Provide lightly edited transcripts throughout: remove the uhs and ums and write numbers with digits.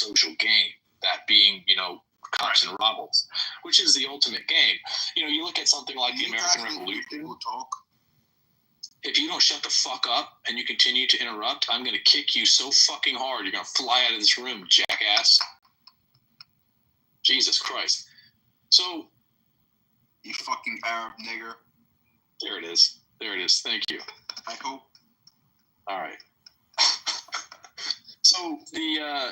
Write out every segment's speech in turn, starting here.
social game, that being, cops and robbers, which is the ultimate game. You look at something like the American Revolution. If you don't shut the fuck up and you continue to interrupt, I'm going to kick you so fucking hard you're going to fly out of this room, jackass. Jesus Christ. So, you fucking Arab nigger. There it is. Thank you. I hope. All right. So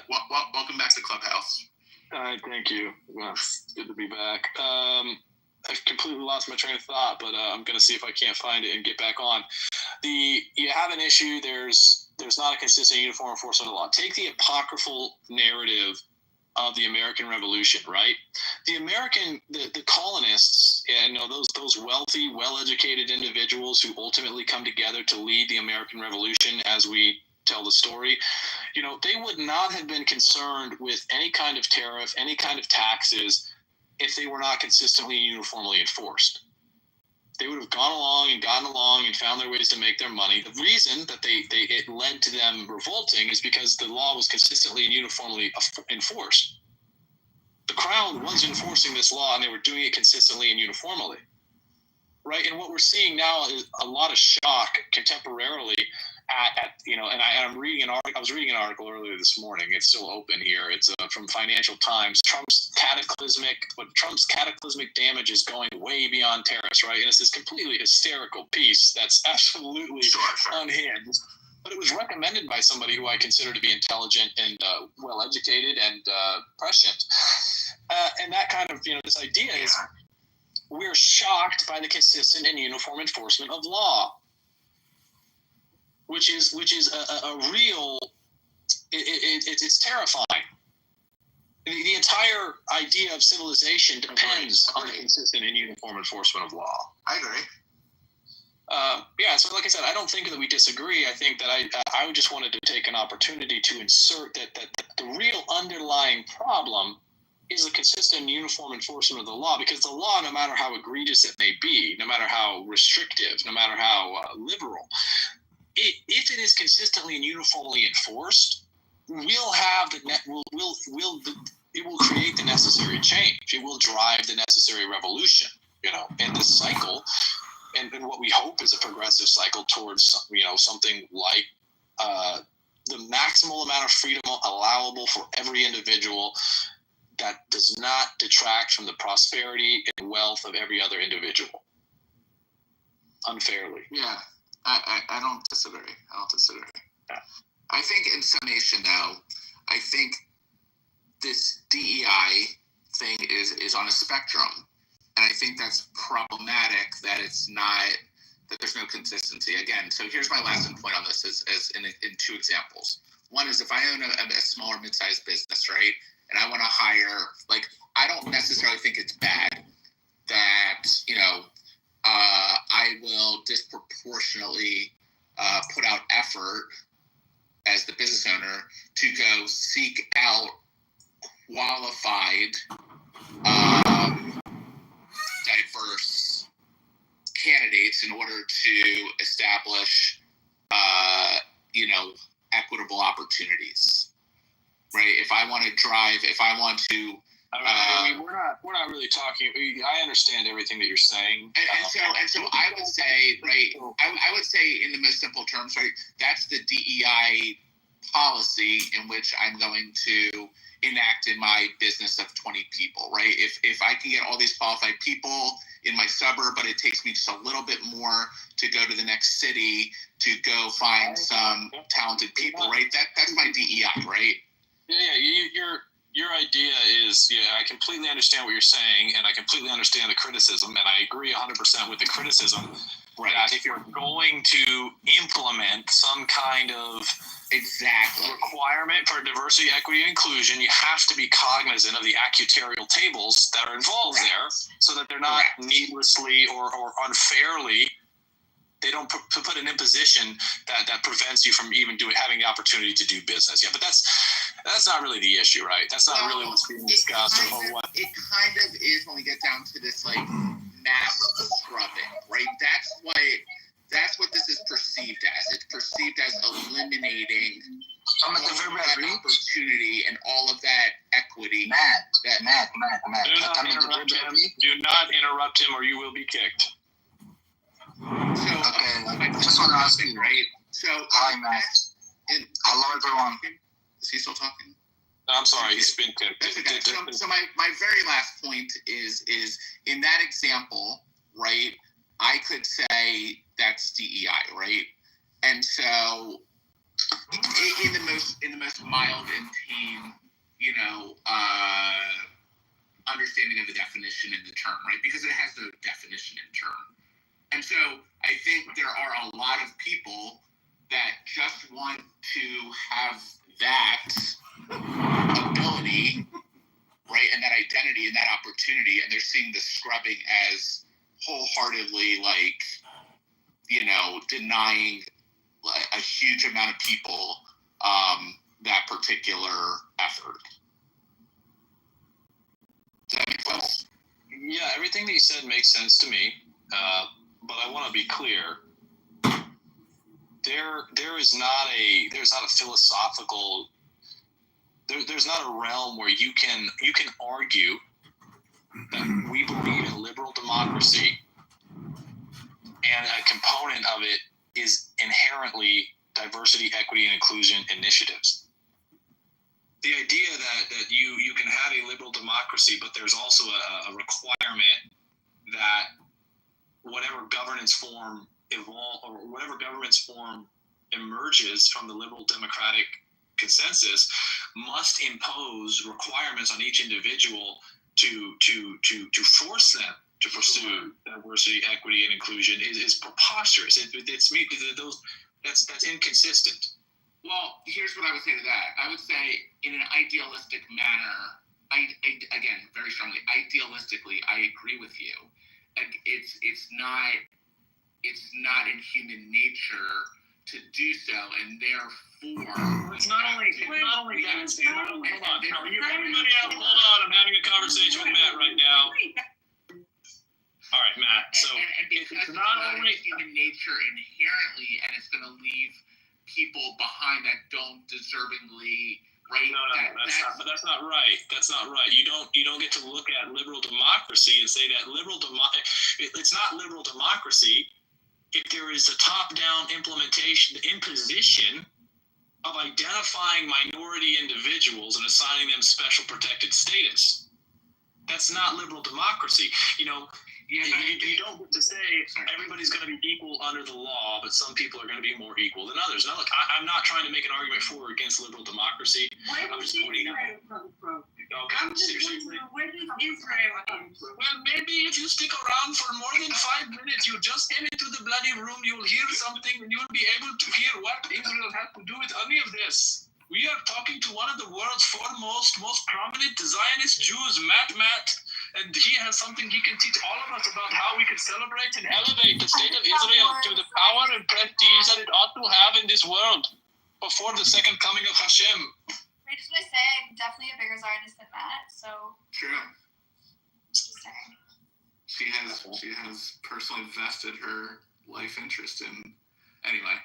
welcome back to Clubhouse. Thank you. Well, it's good to be back. I've completely lost my train of thought, but I'm going to see if I can't find it and get back on. You have an issue. There's not a consistent uniform enforcement of the law. Take the apocryphal narrative of the American Revolution, right? The colonists, those wealthy, well-educated individuals who ultimately come together to lead the American Revolution as we tell the story, they would not have been concerned with any kind of tariff, any kind of taxes, if they were not consistently and uniformly enforced. They would have gone along and gotten along and found their ways to make their money. The reason that it led to them revolting is because the law was consistently and uniformly enforced. The Crown was enforcing this law, and they were doing it consistently and uniformly, right? And what we're seeing now is a lot of shock contemporarily and I'm reading an article. I was reading an article earlier this morning. It's still open here. It's from Financial Times. Trump's cataclysmic damage is going way beyond tariffs, right? And it's this completely hysterical piece that's absolutely unhinged. But it was recommended by somebody who I consider to be intelligent and well-educated and prescient. And that kind of, this idea is we're shocked by the consistent and uniform enforcement of law. Which is a real, it's terrifying. The entire idea of civilization depends on the consistent and uniform enforcement of law. I agree. So like I said, I don't think that we disagree. I think that I just wanted to take an opportunity to insert that the real underlying problem is the consistent and uniform enforcement of the law, because the law, no matter how egregious it may be, no matter how restrictive, no matter how liberal, if it is consistently and uniformly enforced, we'll have it will create the necessary change. It will drive the necessary revolution, and this cycle, and what we hope is a progressive cycle towards, something like the maximal amount of freedom allowable for every individual that does not detract from the prosperity and wealth of every other individual unfairly. Yeah. I don't disagree. Yeah. I think in summation, though, I think this DEI thing is on a spectrum, and I think that's problematic that there's no consistency. Again, so here's my last point on this is in two examples. One is if I own a small or mid-sized business, right, and I want to hire, I don't necessarily think it's bad that, I will disproportionately put out effort as the business owner to go seek out qualified, diverse candidates in order to establish, equitable opportunities. Right? If I want to we're not really talking. I understand everything that you're saying, and so I would say, right? I would say in the most simple terms, right? That's the DEI policy in which I'm going to enact in my business of 20 people, right? If I can get all these qualified people in my suburb, but it takes me just a little bit more to go to the next city to go find some talented people, right? That's my DEI, right? Yeah, your idea is, I completely understand what you're saying, and I completely understand the criticism, and I agree 100% with the criticism. Right. That if you're going to implement some kind of requirement for diversity, equity, and inclusion, you have to be cognizant of the actuarial tables that are involved there, so that they're not needlessly or unfairly. They don't put an imposition that prevents you from even having the opportunity to do business. Yeah, but that's not really the issue, right? That's not really what's being discussed. It kind of is when we get down to this mass scrubbing, right? That's what this is perceived as. It's perceived as eliminating opportunity and all of that equity. Matt. Do not interrupt him or you will be kicked. So, okay, I just want to ask you, right? So, hi, Matt. Hello, everyone. Is he still talking? I'm sorry, he's been kicked. Okay. So my very last point is in that example, right? I could say that's DEI, right? And so in the most mild and tame, understanding of the definition in the term, right? Because it has the definition in term. And so I think there are a lot of people that just want to have that ability, right, and that identity and that opportunity, and they're seeing the scrubbing as wholeheartedly, denying a huge amount of people that particular effort. Does that make sense? Yeah, everything that you said makes sense to me, but I want to be clear. There's not a philosophical. There's not a realm where you can argue that we believe in liberal democracy, and a component of it is inherently diversity, equity, and inclusion initiatives. The idea that you can have a liberal democracy, but there's also a requirement that whatever governance form emerges from the liberal democratic consensus must impose requirements on each individual to force them to pursue diversity, equity, and inclusion is preposterous. That's inconsistent. Well, here's what I would say to that. I would say, in an idealistic manner, again, very strongly, idealistically, I agree with you. It's not in human nature to do so, and therefore, it's not only that. Hold on. I'm having a conversation with Matt right now. All right, Matt. So it's not only human nature inherently, and it's going to leave people behind that don't deservingly. Right? No, that's not right. That's not right. You don't get to look at liberal democracy and say that it's not liberal democracy if there is a top-down imposition of identifying minority individuals and assigning them special protected status. That's not liberal democracy. You don't get to say everybody's going to be equal under the law, but some people are going to be more equal than others. Now, look, I'm not trying to make an argument for or against liberal democracy. I'm just pointing out. Okay, I'm just wondering, where did Israel come from? Well, maybe if you stick around for more than 5 minutes, you just came into the bloody room, you'll hear something, and you'll be able to hear what Israel has to do with any of this. We are talking to one of the world's foremost, most prominent Zionist Jews, Matt, and he has something he can teach all of us about how we can celebrate and elevate the state of Israel to the power and prestige that it ought to have in this world before the second coming of Hashem. I just want to say I'm definitely a bigger Zionist than Matt, so. True. Just saying. She has personally vested her life interest in. Anyway.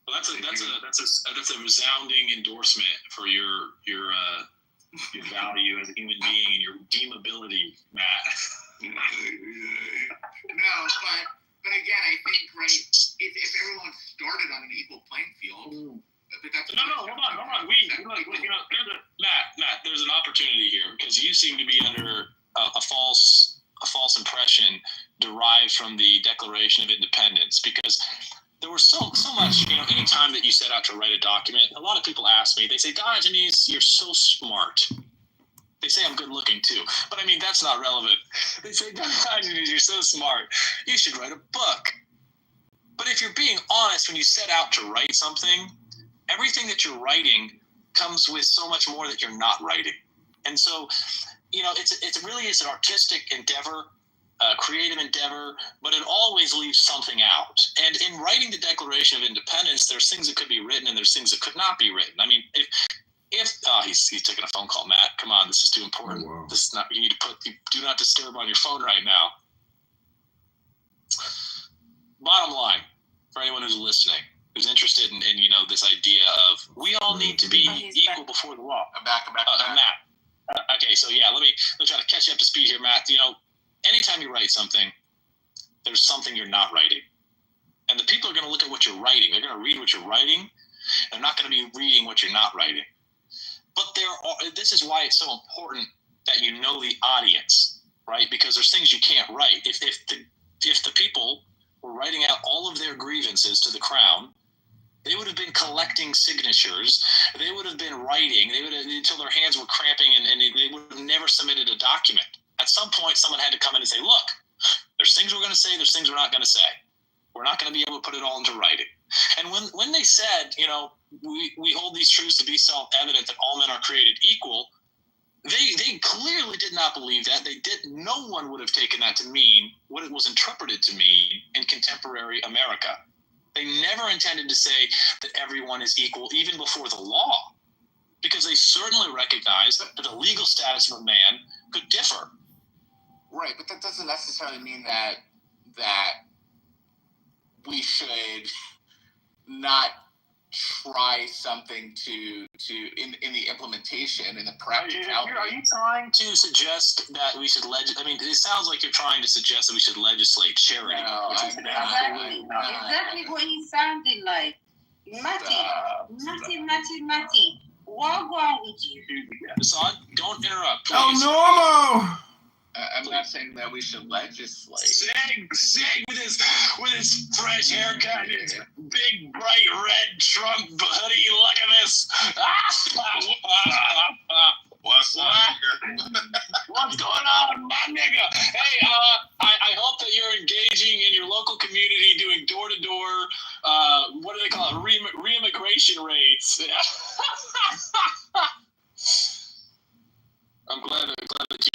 Well, that's a resounding endorsement for your value as a human being and your redeemability, Matt. No, but again, I think if everyone started on an equal playing field. Hold on. Matt, there's an opportunity here because you seem to be under a false impression derived from the Declaration of Independence, because there was so much, any time that you set out to write a document, a lot of people ask me, they say, Diogenes, you're so smart. They say I'm good looking too, but I mean, that's not relevant. They say, Diogenes, you're so smart. You should write a book. But if you're being honest, when you set out to write something, everything that you're writing comes with so much more that you're not writing. And so, it really is an artistic endeavor, a creative endeavor, but it always leaves something out. And in writing the Declaration of Independence, there's things that could be written and there's things that could not be written. I mean, he's taking a phone call, Matt. Come on, this is too important. Oh, wow. This is not, you need to put do not disturb on your phone right now. Bottom line, for anyone who's listening, who's interested in this idea of we all need to be equal before the law. I'm back. Matt. Okay, so yeah, let me try to catch you up to speed here, Matt. Anytime you write something, there's something you're not writing. And the people are going to look at what you're writing. They're going to read what you're writing. They're not going to be reading what you're not writing. But this is why it's so important that you know the audience, right? Because there's things you can't write. If the people were writing out all of their grievances to the Crown, they would have been collecting signatures. They would have been writing. They would have, until their hands were cramping, and they would have never submitted a document. At some point, someone had to come in and say, look, there's things we're going to say, there's things we're not going to say. We're not going to be able to put it all into writing. And when they said, we hold these truths to be self-evident that all men are created equal, they clearly did not believe that. No one would have taken that to mean what it was interpreted to mean in contemporary America. They never intended to say that everyone is equal, even before the law, because they certainly recognized that the legal status of a man could differ. Right, but that doesn't necessarily mean that we should not try something to in the implementation, in the practicality. Are you trying to suggest that we should it sounds like you're trying to suggest that we should legislate charity. No, Exactly what he sounded like. Matty. What's wrong with you? Assad, don't interrupt, please. Oh, Normo! I'm not saying that we should legislate. Sig with his fresh haircut and his big bright red Trump hoodie. Look at this. What's up? What's going on, my nigga? Hey, I hope that you're engaging in your local community, doing door-to-door, what do they call it, re-immigration raids. I'm glad that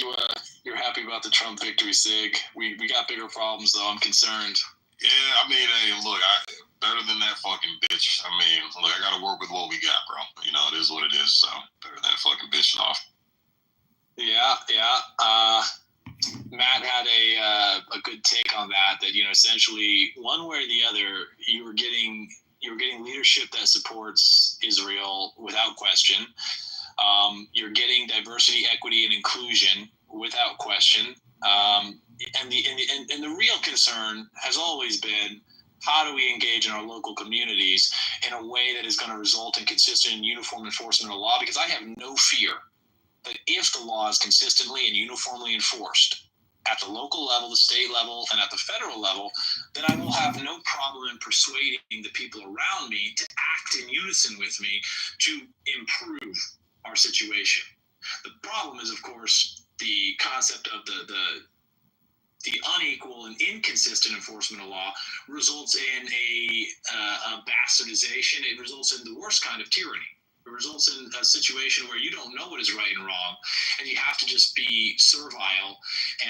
you're happy about the Trump victory, Sig. We got bigger problems, though. I'm concerned. Yeah, hey, look, better than that fucking bitch. Look, I got to work with what we got, bro. It is what it is, so better than that fucking bitch off. Yeah. Matt had a good take on that essentially, one way or the other, you were getting leadership that supports Israel without question. You're getting diversity, equity, and inclusion without question. And the real concern has always been, how do we engage in our local communities in a way that is going to result in consistent and uniform enforcement of law? Because I have no fear that if the law is consistently and uniformly enforced at the local level, the state level, and at the federal level, then I will have no problem in persuading the people around me to act in unison with me to improve our situation. The problem is, of course, the concept of the unequal and inconsistent enforcement of law results in a bastardization. It results in the worst kind of tyranny. It results in a situation where you don't know what is right and wrong, and you have to just be servile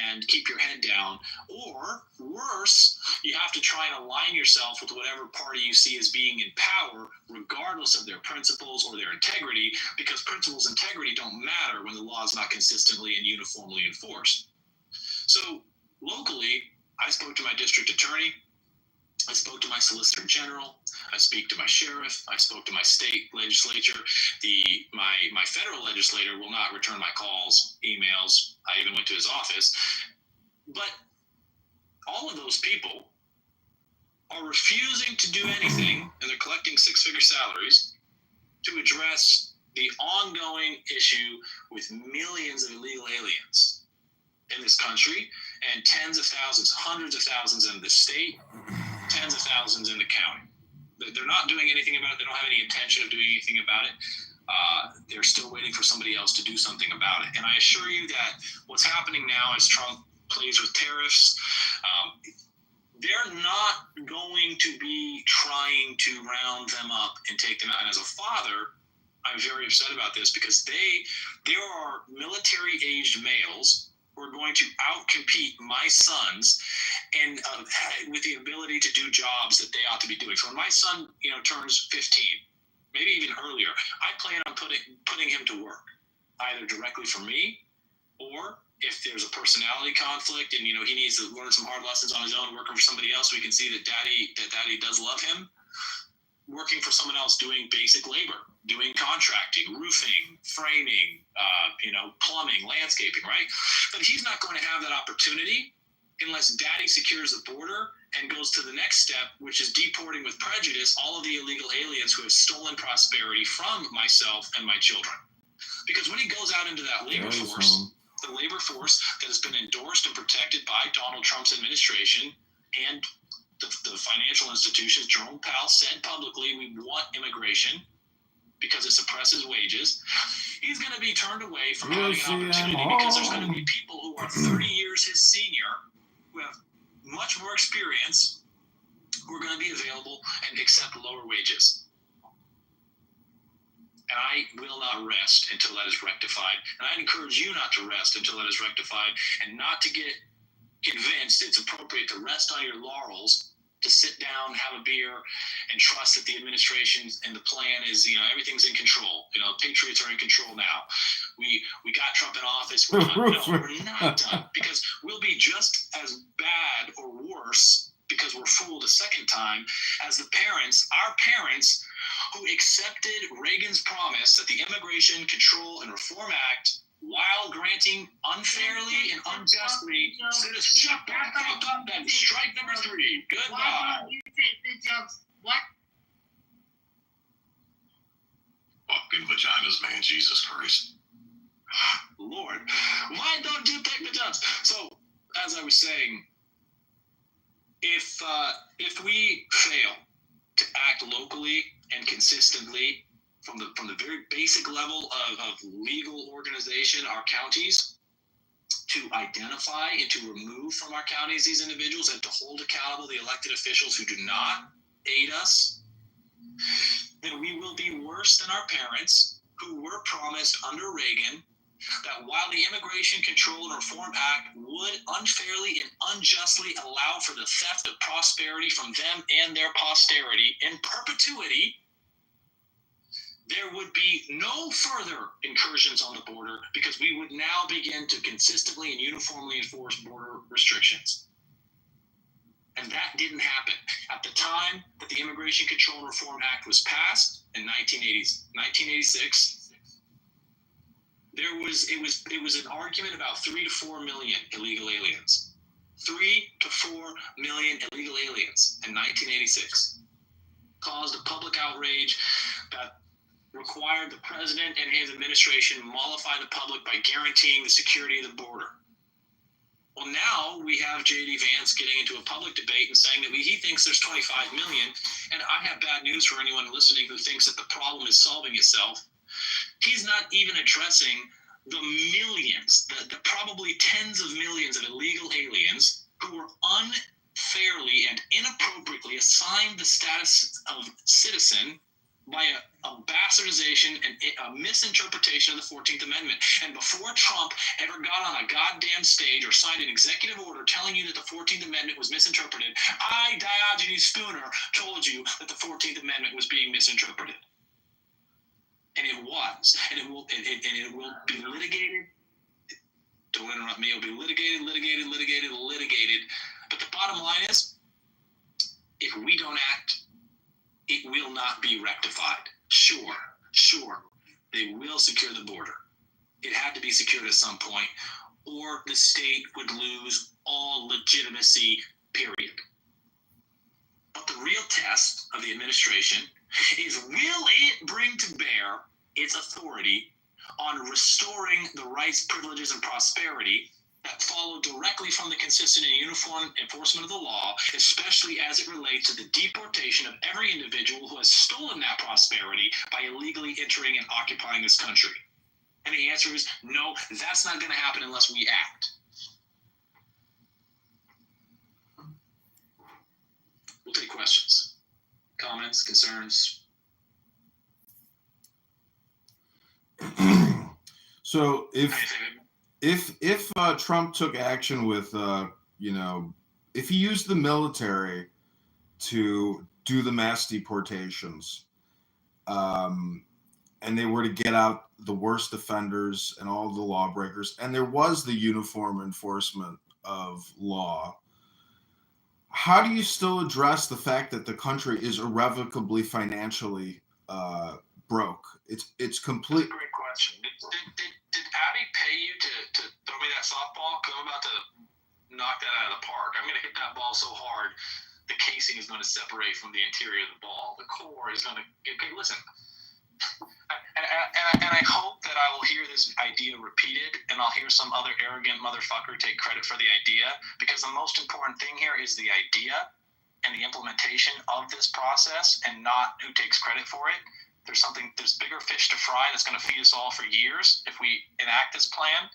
and keep your head down. Or worse, you have to try and align yourself with whatever party you see as being in power, regardless of their principles or their integrity, because principles and integrity don't matter when the law is not consistently and uniformly enforced. So locally, I spoke to my district attorney. I spoke to my solicitor general. I speak to my sheriff. I spoke to my state legislature. My federal legislator will not return my calls, emails. I even went to his office. But all of those people are refusing to do anything, and they're collecting six-figure salaries to address the ongoing issue with millions of illegal aliens in this country, and tens of thousands, hundreds of thousands in the state, tens of thousands in the county. They're not doing anything about it. They don't have any intention of doing anything about it. They're still waiting for somebody else to do something about it. And I assure you that what's happening now as Trump plays with tariffs, they're not going to be trying to round them up and take them out. And as a father, I'm very upset about this, because there are military-aged males who are going to outcompete my sons and with the ability to do jobs that they ought to be doing. So when my son, turns 15, maybe even earlier, I plan on putting him to work, either directly for me, or if there's a personality conflict and he needs to learn some hard lessons on his own, working for somebody else, we can see that daddy does love him. working for someone else doing basic labor, doing contracting, roofing, framing, plumbing, landscaping, right? But he's not going to have that opportunity unless daddy secures the border and goes to the next step, which is deporting with prejudice all of the illegal aliens who have stolen prosperity from myself and my children. Because when he goes out into that labor force, the labor force that has been endorsed and protected by Donald Trump's administration and the financial institutions, Jerome Powell said publicly, we want immigration because it suppresses wages. He's going to be turned away from having an opportunity because there's going to be people who are 30 years his senior, who have much more experience, who are going to be available and accept lower wages. And I will not rest until that is rectified. And I encourage you not to rest until that is rectified and not to get convinced it's appropriate to rest on your laurels, to sit down, have a beer, and trust that the administration and the plan is, everything's in control. Patriots are in control now. We got Trump in office. We're done. No, we're not done, because we'll be just as bad or worse because we're fooled a second time as our parents who accepted Reagan's promise that the Immigration Control and Reform Act, while granting unfairly and unjustly citizenship. Strike number 3. Goodbye. Why don't you take the jokes? What? Fucking vaginas, man. Jesus Christ. Lord, why don't you take the jokes? So, as I was saying, if we fail to act locally and consistently from the very basic level of legal organization, our counties, to identify and to remove from our counties these individuals and to hold accountable the elected officials who do not aid us, then we will be worse than our parents who were promised under Reagan that while the Immigration Control and Reform Act would unfairly and unjustly allow for the theft of prosperity from them and their posterity in perpetuity, there would be no further incursions on the border because we would now begin to consistently and uniformly enforce border restrictions. And that didn't happen. At the time that the Immigration Control and Reform Act was passed in 1986, it was an argument about 3 to 4 million illegal aliens. 3 to 4 million illegal aliens in 1986 caused a public outrage that required the president and his administration mollify the public by guaranteeing the security of the border. Well, now we have J.D. Vance getting into a public debate and saying that he thinks there's 25 million. And I have bad news for anyone listening who thinks that the problem is solving itself. He's not even addressing the millions, the probably tens of millions of illegal aliens who were unfairly and inappropriately assigned the status of citizen by a bastardization and a misinterpretation of the 14th Amendment. And before Trump ever got on a goddamn stage or signed an executive order telling you that the 14th Amendment was misinterpreted, I, Diogenes Spooner, told you that the 14th Amendment was being misinterpreted. And it was. And it will be litigated. Don't interrupt me. It will be litigated. But the bottom line is, if we don't act, it will not be rectified. Sure, they will secure the border. It had to be secured at some point, or the state would lose all legitimacy, period. But the real test of the administration is, will it bring to bear its authority on restoring the rights, privileges, and prosperity that follow directly from the consistent and uniform enforcement of the law, especially as it relates to the deportation of every individual who has stolen that prosperity by illegally entering and occupying this country? And the answer is no, that's not going to happen unless we act. We'll take questions, comments, concerns. So if Trump took action with, if he used the military to do the mass deportations, and they were to get out the worst offenders and all the lawbreakers, and there was the uniform enforcement of law, how do you still address the fact that the country is irrevocably financially broke? It's complete. That's a great question. Did Abby pay you to throw me that softball? Because I'm about to knock that out of the park. I'm going to hit that ball so hard, the casing is going to separate from the interior of the ball. The core is going to. Okay, listen. And I hope that I will hear this idea repeated, and I'll hear some other arrogant motherfucker take credit for the idea, because the most important thing here is the idea and the implementation of this process, and not who takes credit for it. There's bigger fish to fry that's going to feed us all for years if we enact this plan.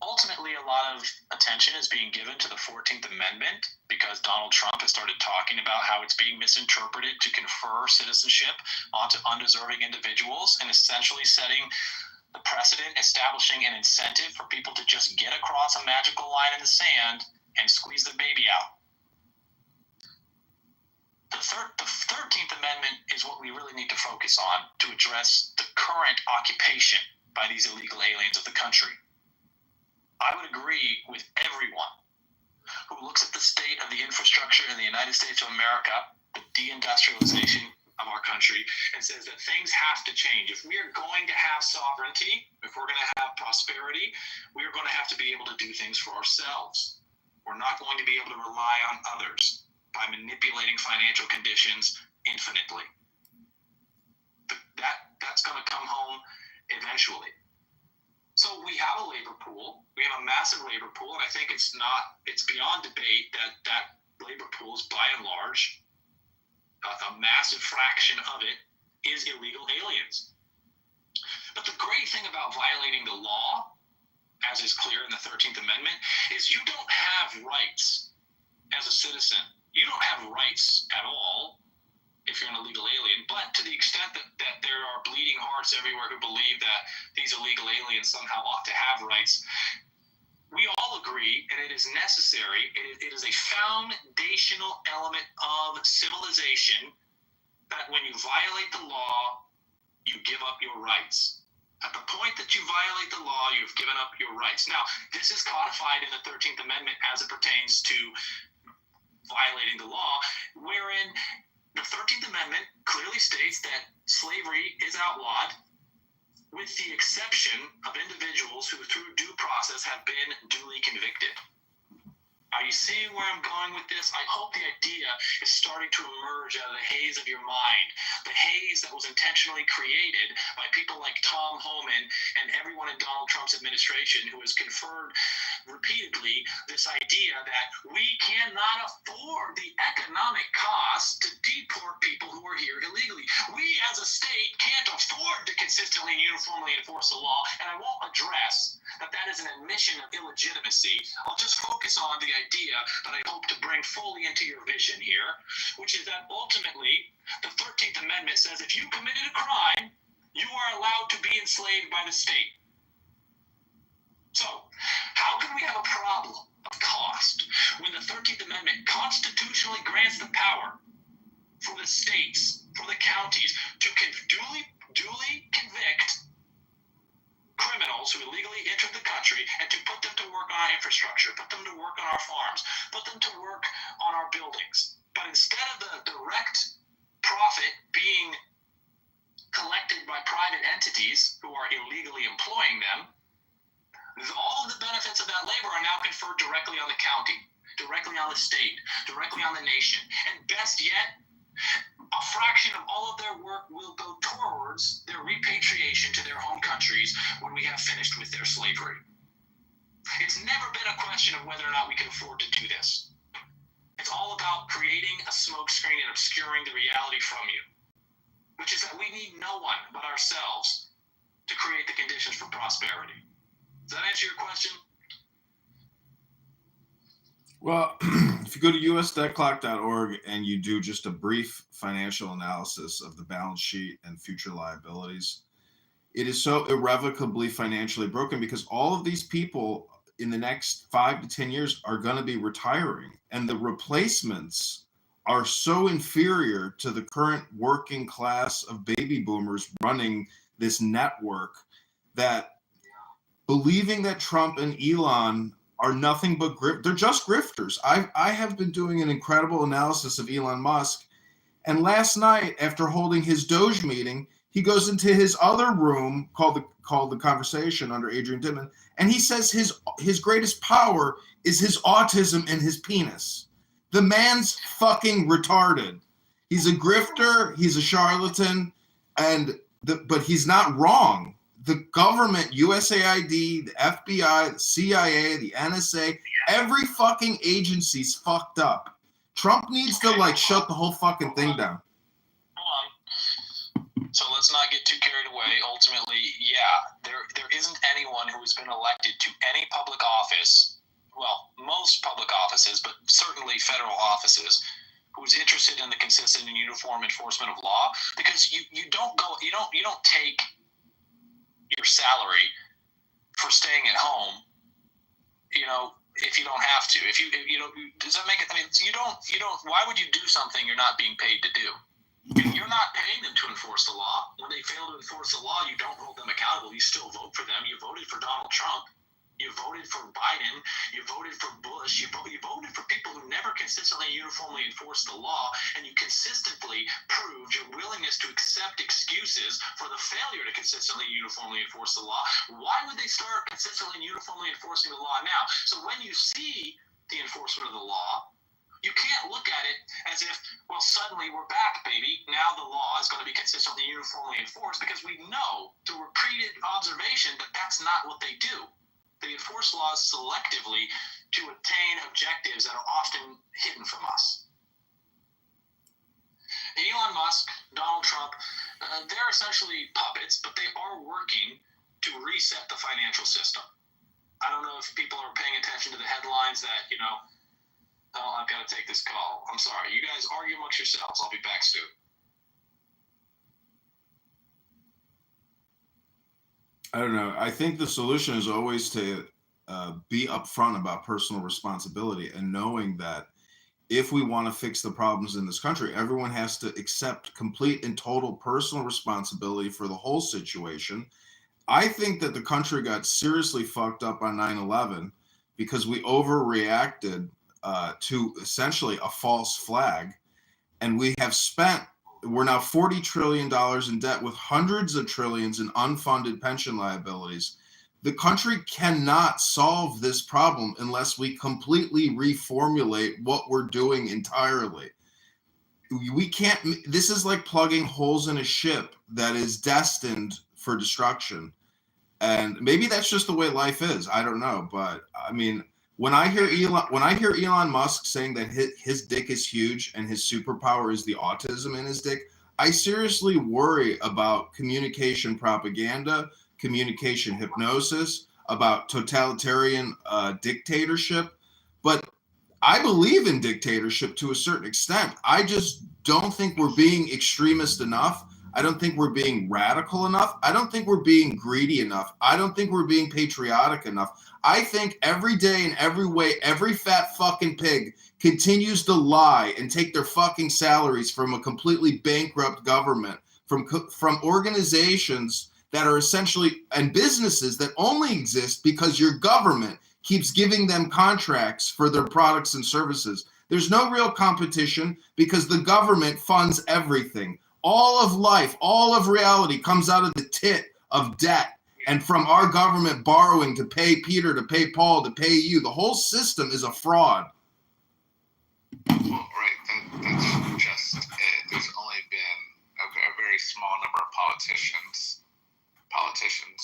Ultimately, a lot of attention is being given to the 14th Amendment because Donald Trump has started talking about how it's being misinterpreted to confer citizenship onto undeserving individuals, and essentially setting the precedent, establishing an incentive for people to just get across a magical line in the sand and squeeze the baby out. The 13th Amendment is what we really need to focus on to address the current occupation by these illegal aliens of the country. I would agree with everyone who looks at the state of the infrastructure in the United States of America, the deindustrialization of our country, and says that things have to change. If we are going to have sovereignty, if we're going to have prosperity, we are going to have to be able to do things for ourselves. We're not going to be able to rely on others by manipulating financial conditions infinitely. That's going to come home eventually. So we have a labor pool. We have a massive labor pool, and I think it's beyond debate that labor pool is, by and large, a massive fraction of it is illegal aliens. But the great thing about violating the law, as is clear in the 13th Amendment, is you don't have rights as a citizen. You don't have rights at all if you're an illegal alien, but to the extent that there are bleeding hearts everywhere who believe that these illegal aliens somehow ought to have rights, we all agree, and it is necessary, it is a foundational element of civilization that when you violate the law, you give up your rights. At the point that you violate the law, you've given up your rights. Now, this is codified in the 13th Amendment as it pertains to violating the law, wherein the 13th Amendment clearly states that slavery is outlawed, with the exception of individuals who, through due process, have been duly convicted. Are you seeing where I'm going with this? I hope the idea is starting to emerge out of the haze of your mind, the haze that was intentionally created by people like Tom Homan and everyone in Donald Trump's administration, who has conferred repeatedly this idea that we cannot afford the economic costs to deport people who are here illegally. We as a state can't afford to consistently and uniformly enforce the law, and I won't address that is an admission of illegitimacy. I'll just focus on the idea that I hope to bring fully into your vision here, which is that ultimately the 13th Amendment says if you committed a crime, you are allowed to be enslaved by the state. So, how can we have a problem of cost when the 13th Amendment constitutionally grants the power for the states, for the counties, to duly convict criminals who illegally entered the country and to put them to work on our infrastructure, put them to work on our farms, put them to work on our buildings. But instead of the direct profit being collected by private entities who are illegally employing them, all of the benefits of that labor are now conferred directly on the county, directly on the state, directly on the nation. And best yet, a fraction of all of their work will go towards their repatriation to their home countries when we have finished with their slavery. It's never been a question of whether or not we can afford to do this. It's all about creating a smokescreen and obscuring the reality from you, which is that we need no one but ourselves to create the conditions for prosperity. Does that answer your question? Well, if you go to usdebtclock.org and you do just a brief financial analysis of the balance sheet and future liabilities, it is so irrevocably financially broken because all of these people in the next 5 to 10 years are going to be retiring, and the replacements are so inferior to the current working class of baby boomers running this network that believing that Trump and Elon are nothing but they're just grifters. I have been doing an incredible analysis of Elon Musk, and last night, after holding his Doge meeting, he goes into his other room called the Conversation under Adrian Dittman, and he says his greatest power is his autism and his penis. The man's fucking retarded. He's a grifter. He's a charlatan, but he's not wrong. The government, USAID, the FBI, the CIA, the NSA, every fucking agency's fucked up. Trump needs to shut the whole fucking thing down. Hold on. So let's not get too carried away. Ultimately, yeah, there isn't anyone who has been elected to any public office, well, most public offices, but certainly federal offices, who's interested in the consistent and uniform enforcement of law, because you don't take your salary for staying at home, if you don't have to. If you does that make it? I mean, you don't. Why would you do something you're not being paid to do? You're not paying them to enforce the law. When they fail to enforce the law, you don't hold them accountable. You still vote for them. You voted for Donald Trump. You voted for Biden. You voted for Bush. You voted for people who never consistently and uniformly enforced the law, and you consistently proved your willingness to accept excuses for the failure to consistently and uniformly enforce the law. Why would they start consistently and uniformly enforcing the law now? So when you see the enforcement of the law, you can't look at it as if, well, suddenly we're back, baby. Now the law is going to be consistently and uniformly enforced, because we know through repeated observation that that's not what they do. They enforce laws selectively to attain objectives that are often hidden from us. Elon Musk, Donald Trump, they're essentially puppets, but they are working to reset the financial system. I don't know if people are paying attention to the headlines that, oh, I've got to take this call. I'm sorry. You guys argue amongst yourselves. I'll be back soon. I don't know. I think the solution is always to be upfront about personal responsibility, and knowing that if we want to fix the problems in this country, everyone has to accept complete and total personal responsibility for the whole situation. I think that the country got seriously fucked up on 9/11 because we overreacted to essentially a false flag, and we're now $40 trillion in debt with hundreds of trillions in unfunded pension liabilities. The country cannot solve this problem unless we completely reformulate what we're doing entirely. We can't, this is like plugging holes in a ship that is destined for destruction. And maybe that's just the way life is. I don't know. But I mean, when I hear Elon Musk saying that his dick is huge and his superpower is the autism in his dick, I seriously worry about communication propaganda, communication hypnosis, about totalitarian dictatorship. But I believe in dictatorship to a certain extent. I just don't think we're being extremist enough. I don't think we're being radical enough. I don't think we're being greedy enough. I don't think we're being patriotic enough. I think every day in every way, every fat fucking pig continues to lie and take their fucking salaries from a completely bankrupt government, from organizations that are essentially, and businesses that only exist because your government keeps giving them contracts for their products and services. There's no real competition because the government funds everything. All of life, all of reality comes out of the tit of debt, and from our government borrowing to pay Peter, to pay Paul, to pay you. The whole system is a fraud. Well, right, that's just it. There's only been a very small number of politicians,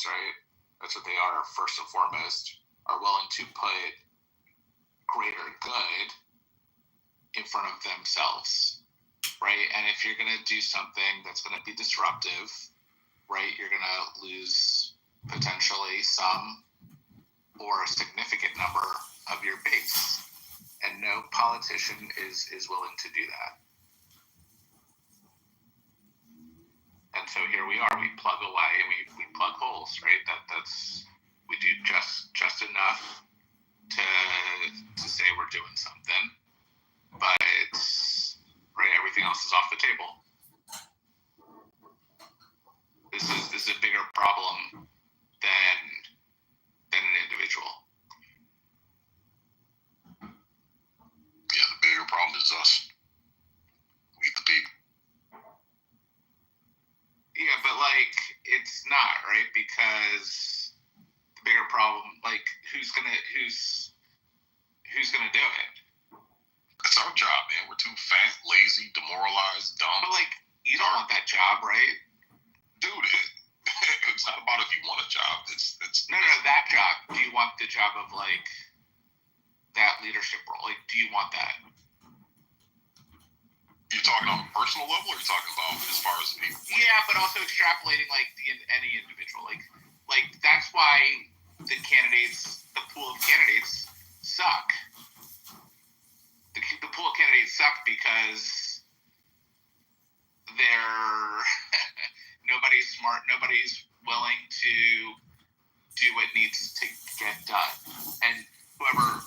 right? That's what they are, first and foremost, are willing to put greater good in front of themselves, right? And if you're going to do something that's going to be disruptive, right, you're going to lose potentially some or a significant number of your base. And no politician is willing to do that. And so here we are, we plug away, we plug holes, right? That's we do just enough to say we're doing something, but it's right, everything else is off the table. This is a bigger problem than an individual. right? Because the bigger problem, like, who's gonna do it? It's our job, man. We're too fat, lazy, demoralized, dumb. But like, you don't want that job, right? Dude, it's not about if you want a job. It's No, that job. Do you want the job of like that leadership role? Like, do you want that? You're talking on a personal level, or you're talking about as far as people? Yeah, but also extrapolating like any individual. Like that's why the pool of candidates suck. The pool of candidates suck because they're nobody's smart, nobody's willing to do what needs to get done, and whoever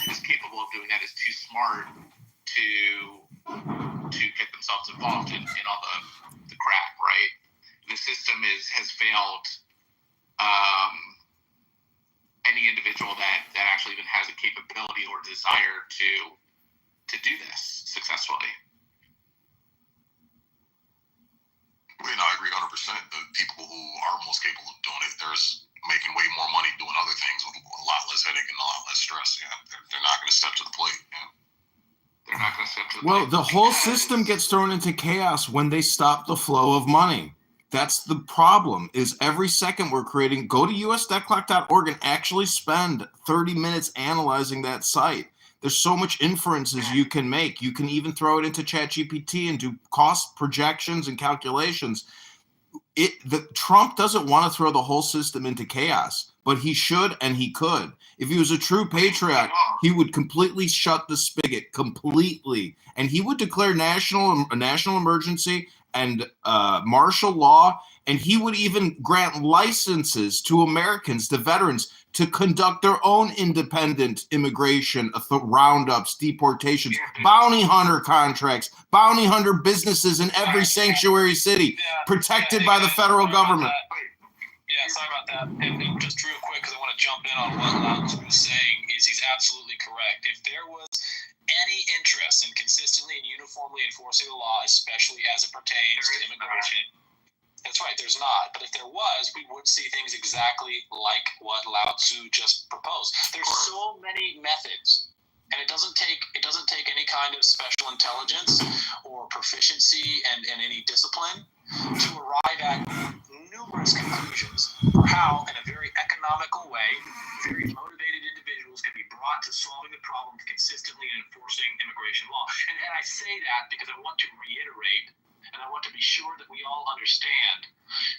is capable of doing that is too smart to get themselves involved in all the crap, right? The system has failed any individual that actually even has a capability or desire to do this successfully. I mean, I agree 100%. The people who are most capable of doing it, they're making way more money doing other things with a lot less headache and a lot less stress. Yeah, they're not going to step to the plate. Yeah. They're not going to step to the plate. Well, the whole system gets thrown into chaos when they stop the flow of money. That's the problem, is every second we're creating, go to usdebtclock.org and actually spend 30 minutes analyzing that site. There's so much inferences you can make. You can even throw it into ChatGPT and do cost projections and calculations. Trump doesn't want to throw the whole system into chaos, but he should and he could. If he was a true patriot, he would completely shut the spigot completely, and he would declare a national emergency and martial law, and he would even grant licenses to Americans, to veterans, to conduct their own independent immigration roundups, deportations, bounty hunter contracts, bounty hunter businesses in every sanctuary city, protected by the federal government. Yeah, sorry about that. And just real quick, because I want to jump in on what Loudon was saying, he's absolutely correct. If there was any interest in consistently and uniformly enforcing the law, especially as it pertains to immigration, that's right, there's not. But if there was, we would see things exactly like what Lao Tzu just proposed. There's so many methods, and it doesn't take any kind of special intelligence or proficiency and any discipline to arrive at numerous conclusions for how, in a very economical way, very motivated individuals can be brought to solving the problem of consistently enforcing immigration law. And I say that because I want to reiterate, and I want to be sure that we all understand,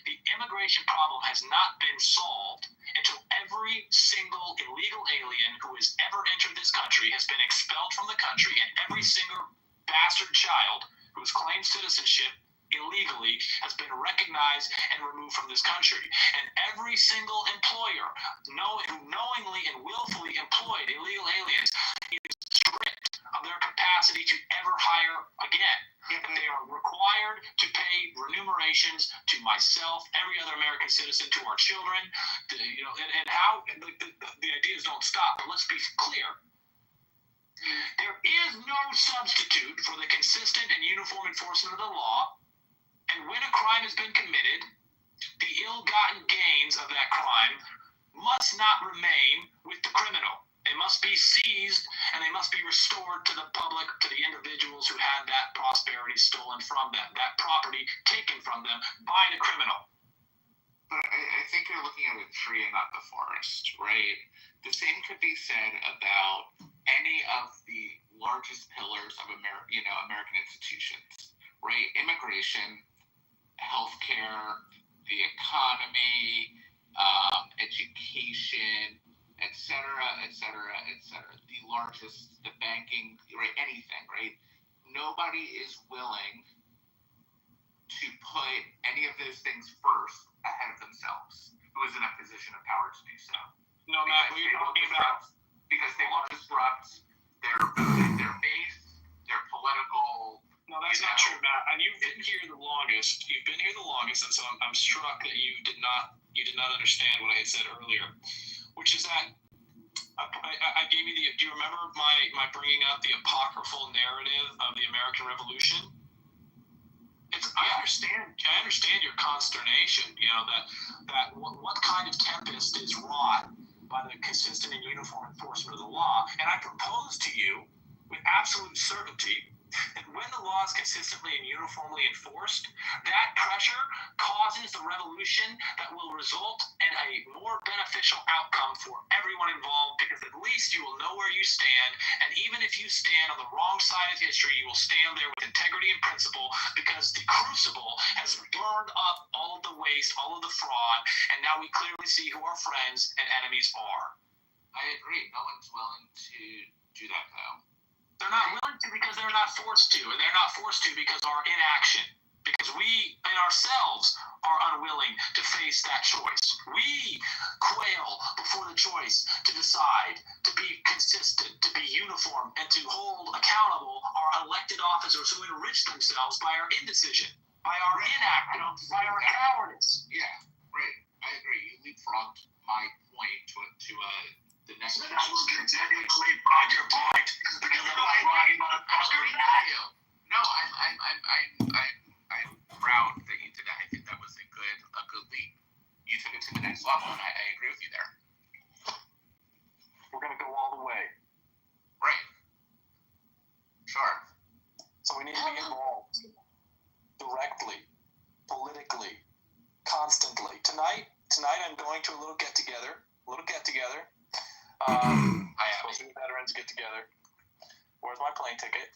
the immigration problem has not been solved until every single illegal alien who has ever entered this country has been expelled from the country, and every single bastard child who has claimed citizenship illegally has been recognized and removed from this country. And every single employer who knowingly and willfully employed illegal aliens is stripped of their capacity to ever hire again. They are required to pay remunerations to myself, every other American citizen, to our children, and how the ideas don't stop. But let's be clear. There is no substitute for the consistent and uniform enforcement of the law. And when a crime has been committed, the ill-gotten gains of that crime must not remain with the criminal. They must be seized, and they must be restored to the public, to the individuals who had that prosperity stolen from them, that property taken from them by the criminal. But I think you're looking at a tree and not the forest, right? The same could be said about any of the largest pillars of American institutions, right? Immigration, healthcare, the economy, education, et cetera, et cetera, et cetera. The largest, the banking, right? Anything, right? Nobody is willing to put any of those things first ahead of themselves, who is in a position of power to do so. No, Matt, we're talking about because they will disrupt their base, their political. No, that's not true, Matt. And you've been here the longest. And so I'm struck that you did not understand what I had said earlier, which is that I gave you do you remember my bringing up the apocryphal narrative of the American Revolution? It's I understand your consternation. You know that what kind of tempest is wrought by the consistent and uniform enforcement of the law, and I propose to you with absolute certainty that when the law is consistently and uniformly enforced, that pressure causes the revolution that will result in a more beneficial outcome for everyone involved, because at least you will know where you stand, and even if you stand on the wrong side of history, you will stand there with integrity and principle, because the crucible has burned up all of the waste, all of the fraud, and now we clearly see who our friends and enemies are. I agree. No one's willing to do that now. They're not willing to because they're not forced to, and they're not forced to because of our inaction, because we in ourselves are unwilling to face that choice. We quail before the choice to decide, to be consistent, to be uniform, and to hold accountable our elected officers who enrich themselves by our indecision, by our inaction, by our cowardice. Yeah, right. I agree. You leapfrogged my point to the next. I will continue to leapfrog your point because I'm right, motherfucker. No, I'm proud that you did that. I think that was a good leap. You took it to the next level, and I agree with you there. We're gonna go all the way. Right. Sure. So we need to be involved directly, politically, constantly. Tonight I'm going to a little get together. I have supposed to be veterans get together. Where's my plane ticket?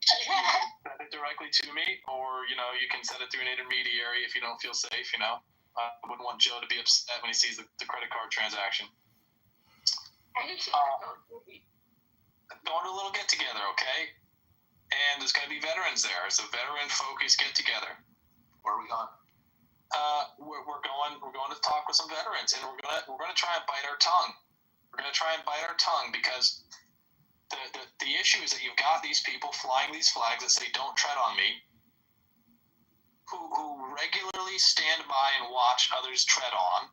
Send it directly to me, or you can send it through an intermediary if you don't feel safe. I wouldn't want Joe to be upset when he sees the credit card transaction. Going to a little get together, okay? And there's going to be veterans there. It's a veteran focused get together. Where are we going? We're going to talk with some veterans, and we're going to try and bite our tongue. We're going to try and bite our tongue because the issue is that you've got these people flying these flags that say "Don't tread on me," who regularly stand by and watch others tread on,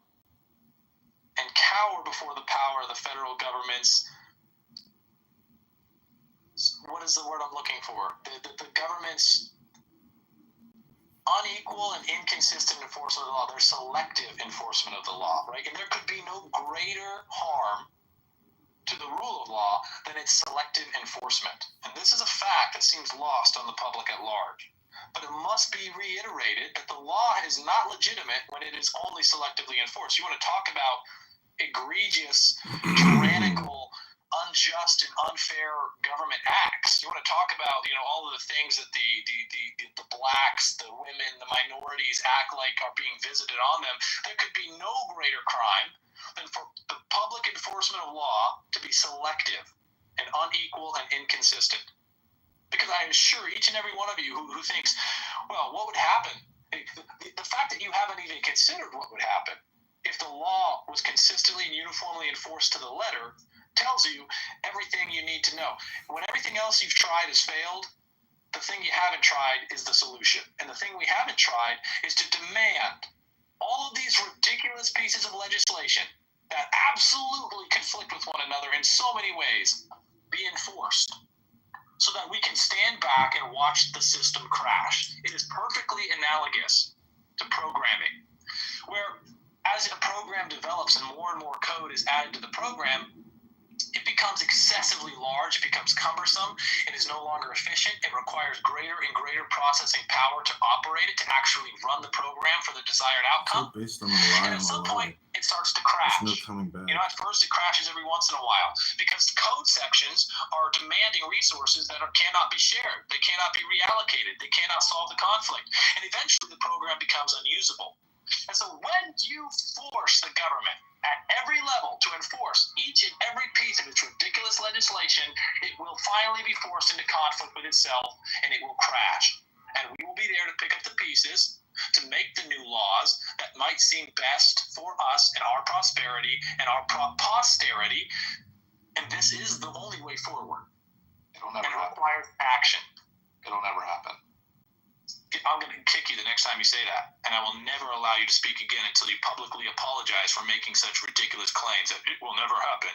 and cower before the power of the federal government's. What is the word I'm looking for? The government's unequal and inconsistent enforcement of the law. There's selective enforcement of the law, right? And there could be no greater harm to the rule of law than its selective enforcement. And this is a fact that seems lost on the public at large. But it must be reiterated that the law is not legitimate when it is only selectively enforced. You want to talk about egregious, tyrannical, unjust and unfair government acts. You want to talk about, all of the things that the blacks, the women, the minorities act like are being visited on them. There could be no greater crime than for the public enforcement of law to be selective and unequal and inconsistent. Because I assure each and every one of you who thinks, well, what would happen? The fact that you haven't even considered what would happen if the law was consistently and uniformly enforced to the letter tells you everything you need to know. When everything else you've tried has failed, the thing you haven't tried is the solution. And the thing we haven't tried is to demand all of these ridiculous pieces of legislation that absolutely conflict with one another in so many ways be enforced so that we can stand back and watch the system crash. It is perfectly analogous to programming, where as a program develops and more code is added to the program, it becomes excessively large, it becomes cumbersome, it is no longer efficient, it requires greater and greater processing power to operate it, to actually run the program for the desired outcome. Based on And at some point, it starts to crash. There's no coming back. At first it crashes every once in a while because code sections are demanding resources that cannot be shared. They cannot be reallocated. They cannot solve the conflict. And eventually the program becomes unusable. And so when you force the government at every level to enforce each and every piece of its ridiculous legislation, it will finally be forced into conflict with itself, and it will crash. And we will be there to pick up the pieces to make the new laws that might seem best for us and our prosperity and our posterity. And this is the only way forward. It'll never It happen. requires action. It'll never happen. I'm going to kick you the next time you say that, and I will never allow you to speak again until you publicly apologize for making such ridiculous claims that it will never happen.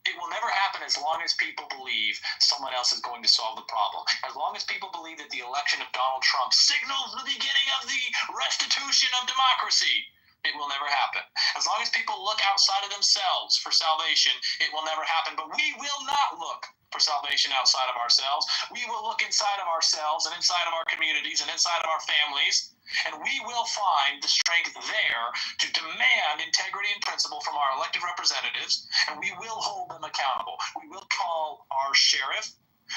It will never happen as long as people believe someone else is going to solve the problem. As long as people believe that the election of Donald Trump signals the beginning of the restitution of democracy, it will never happen. As long as people look outside of themselves for salvation, it will never happen. But we will not look for salvation outside of ourselves. We will look inside of ourselves and inside of our communities and inside of our families, and we will find the strength there to demand integrity and principle from our elected representatives, and we will hold them accountable. We will call our sheriff.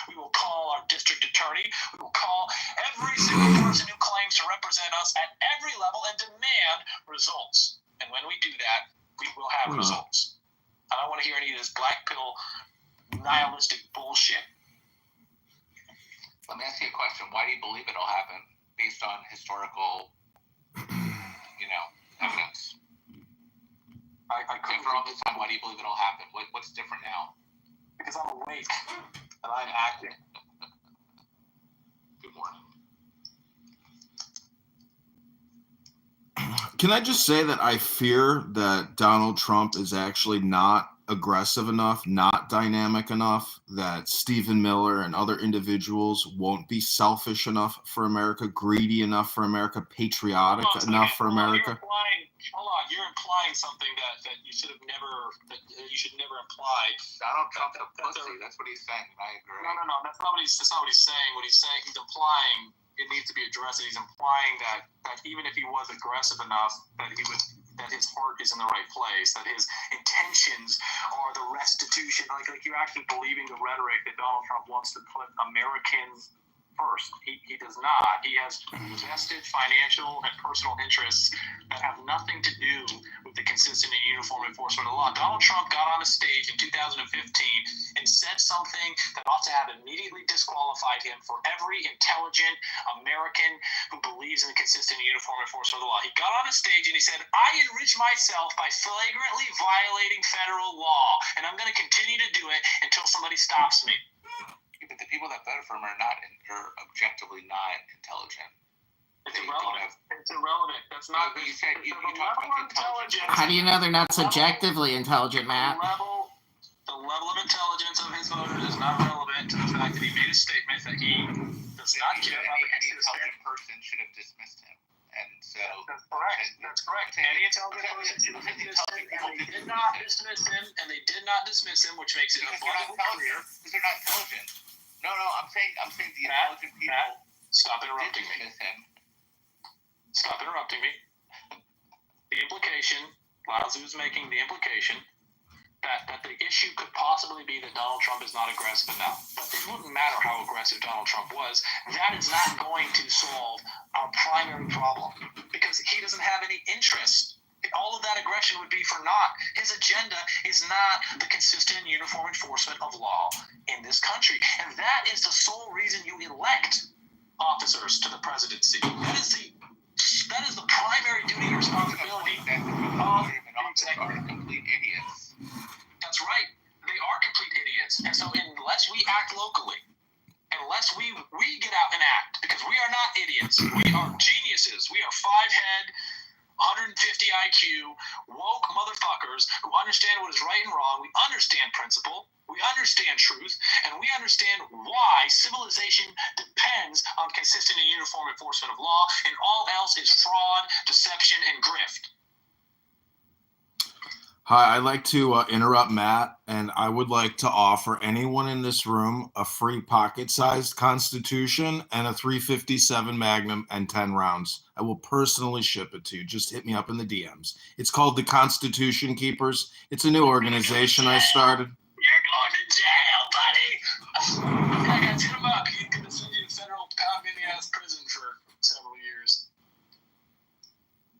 We will call our district attorney. We will call every single person who claims to represent us at every level and demand results. And when we do that, we will have results. I don't want to hear any of this black pill nihilistic bullshit. Let me ask you a question. Why do you believe it'll happen based on historical, evidence? I couldn't For all this time, why do you believe it'll happen? What's different now? because I'm awake and I'm acting. Good morning. Can I just say that I fear that Donald Trump is actually not aggressive enough, not dynamic enough, that Stephen Miller and other individuals won't be selfish enough for America, greedy enough for America, patriotic enough for America? You're implying something that you should have never, that you should never imply. Donald Trump's a pussy. That's what he's saying. I agree. No. That's not what he's saying. What he's saying, he's implying it needs to be addressed. He's implying that even if he was aggressive enough, that his heart is in the right place, that his intentions are the restitution. Like you're actually believing the rhetoric that Donald Trump wants to put Americans first. He does not. He has vested financial and personal interests that have nothing to do with the consistent and uniform enforcement of the law. Donald Trump got on a stage in 2015 and said something that ought to have immediately disqualified him for every intelligent American who believes in the consistent and uniform enforcement of the law. He got on a stage and he said, "I enrich myself by flagrantly violating federal law, and I'm going to continue to do it until somebody stops me." But the people that voted for him are objectively not intelligent. It's irrelevant. It's irrelevant. That's not. You said you talked about intelligence. How do you know they're not subjectively intelligent, Matt? The level of intelligence of his voters is not relevant to the fact that he made a statement that he does not care about the Any intelligent person should have dismissed him. And so that's correct. That's correct. Any intelligent person should have dismissed him, and they did not dismiss him, which makes it abundantly clear. Because they're not intelligent. No, I'm saying the intelligent people. Matt, stop interrupting me. Dismiss him. Stop interrupting me. The implication, Lazu is making the implication that the issue could possibly be that Donald Trump is not aggressive enough. But it wouldn't matter how aggressive Donald Trump was. That is not going to solve our primary problem because he doesn't have any interest. All of that aggression would be for naught. His agenda is not the consistent and uniform enforcement of law in this country. And that is the sole reason you elect officers to the presidency. That is the primary duty and responsibility of the executive. Complete idiots. That's right. They are complete idiots. And so unless we act locally, unless we get out and act, because we are not idiots. We are geniuses. We are five-head, 150 IQ, woke motherfuckers who understand what is right and wrong. We understand principle. We understand truth. And we understand why civilization depends on consistent and uniform enforcement of law, and all else is fraud, deception, and grift. Hi, I'd like to interrupt Matt, and I would like to offer anyone in this room a free pocket-sized Constitution and a 357 Magnum and 10 rounds. I will personally ship it to you. Just hit me up in the DMs. It's called the Constitution Keepers. It's a new organization I started. You're going to jail, buddy! Yeah, guys, hit him up. He's going to send you to federal pound-in-the-ass prison for several years.